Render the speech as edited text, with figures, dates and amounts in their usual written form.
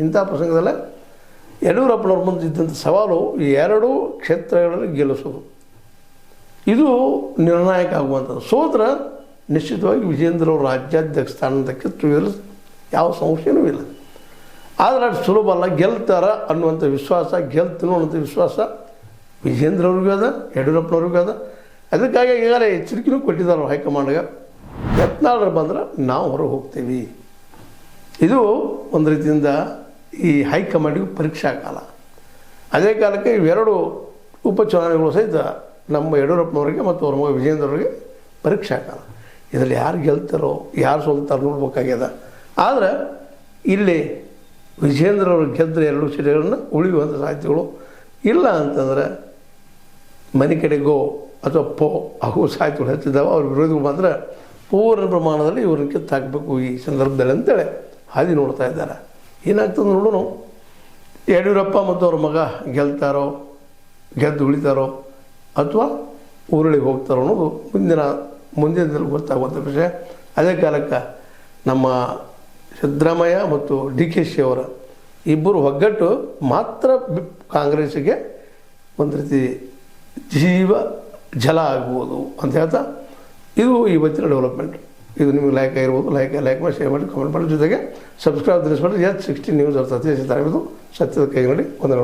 ಇಂಥ ಪ್ರಸಂಗದಲ್ಲೇ ಯಡಿಯೂರಪ್ಪನವ್ರ ಮುಂದೆ ಇದ್ದಂಥ ಸವಾಲು ಈ ಎರಡೂ ಕ್ಷೇತ್ರಗಳಲ್ಲಿ ಗೆಲ್ಲಿಸೋದು, ಇದು ನಿರ್ಣಾಯಕ ಆಗುವಂಥದ್ದು. ಸೋತ್ರ ನಿಶ್ಚಿತವಾಗಿ ವಿಜೇಂದ್ರ ಅವರು ರಾಜ್ಯಾಧ್ಯಕ್ಷ ಸ್ಥಾನಕ್ಕೆ ಇದರಲ್ಲಿ ಯಾವ ಸಂಶಯನೂ ಇಲ್ಲ. ಆದರೆ ಅದು ಸುಲಭ ಅಲ್ಲ, ಗೆಲ್ತಾರ ಅನ್ನುವಂಥ ವಿಶ್ವಾಸ, ಗೆಲ್ತೀನೋ ಅನ್ನೋಂಥ ವಿಶ್ವಾಸ ವಿಜೇಂದ್ರ ಅವ್ರಿಗೂ ಅದ, ಯಡಿಯೂರಪ್ಪನವ್ರಿಗೂ ಅದ. ಅದಕ್ಕಾಗಿ ಈಗಾಗಲೇ ಎಚ್ಚರಿಕೆನೂ ಕೊಟ್ಟಿದ್ದಾರೆ ಹೈಕಮಾಂಡ್ಗೆ, ಯತ್ನಾಳರು ಬಂದ್ರೆ ನಾವು ಹೊರಗೆ ಹೋಗ್ತೀವಿ. ಇದು ಒಂದು ರೀತಿಯಿಂದ ಈ ಹೈಕಮಾಂಡಿಗೂ ಪರೀಕ್ಷಾ ಕಾಲ. ಅದೇ ಕಾಲಕ್ಕೆ ಇವೆರಡು ಉಪಚುನಾವಣೆಗಳು ಸಹಿತ ನಮ್ಮ ಯಡಿಯೂರಪ್ಪನವರಿಗೆ ಮತ್ತು ಅವ್ರ ಮಗ ವಿಜೇಂದ್ರ ಅವರಿಗೆ ಪರೀಕ್ಷಾ ಕಾಲ. ಇದರಲ್ಲಿ ಯಾರು ಗೆಲ್ತಾರೋ ಯಾರು ಸೋಲ್ತಾರೋ ನೋಡ್ಬೇಕಾಗ್ಯದ. ಆದರೆ ಇಲ್ಲಿ ವಿಜೇಂದ್ರ ಅವರು ಗೆದ್ದರೆ ಎರಡು ಸೀಟುಗಳನ್ನು ಉಳಿಯುವಂಥ ಸಾಧ್ಯತೆಗಳು ಇಲ್ಲ ಅಂತಂದರೆ ಮನೆ ಕಡೆಗೋ ಅಥವಾ ಆಗುವ ಸಾಧ್ಯತೆಗಳು ಹೆಚ್ಚಿದ್ದಾವೆ. ಅವ್ರ ವಿರೋಧಿಗಳು ಮಾತ್ರ ಪೂರ್ಣ ಪ್ರಮಾಣದಲ್ಲಿ ಇವ್ರನ್ನ ಕಿತ್ತಾಕಬೇಕು ಈ ಸಂದರ್ಭದಲ್ಲಿ ಅಂತೇಳಿ ಹಾದಿ ನೋಡ್ತಾ ಇದ್ದಾರೆ. ಏನಾಗ್ತದೆ ನೋಡೋಣ. ಯಡಿಯೂರಪ್ಪ ಮತ್ತು ಅವ್ರ ಮಗ ಗೆಲ್ತಾರೋ, ಗೆದ್ದು ಉಳಿತಾರೋ ಅಥವಾ ಊರಳಿಗೆ ಹೋಗ್ತಾರೋ ಅನ್ನೋದು ಮುಂದಿನ ಗೊತ್ತಾಗುವಂಥ ವಿಷಯ. ಅದೇ ಕಾಲಕ್ಕೆ ನಮ್ಮ ಸಿದ್ದರಾಮಯ್ಯ ಮತ್ತು DKಶಿ ಅವರ ಇಬ್ಬರು ಒಗ್ಗಟ್ಟು ಮಾತ್ರ ಕಾಂಗ್ರೆಸ್ಸಿಗೆ ಒಂದು ರೀತಿ ಜೀವ ಜಲ ಆಗ್ಬೋದು ಅಂತ ಹೇಳ್ತಾ ಇದು ಇವತ್ತಿನ ಡೆವಲಪ್ಮೆಂಟ್. ಇದು ನಿಮಗೆ ಲೈಕ್ ಆಗಿರ್ಬೋದು. ಲೈಕ್ ಮಾಡಿ, ಶೇರ್ ಮಾಡಿ, ಕಾಮೆಂಟ್ ಮಾಡಿ, ಜೊತೆಗೆ ಸಬ್ಸ್ಕ್ರೈಬ್ ತಿಳಿಸ್ಬಿಟ್ಟು S16 ನ್ಯೂಸ್ ಅರ್ಥ ಸತ್ಯದ ಕೈ ನೋಡಿ ವಂದನೆಗಳು.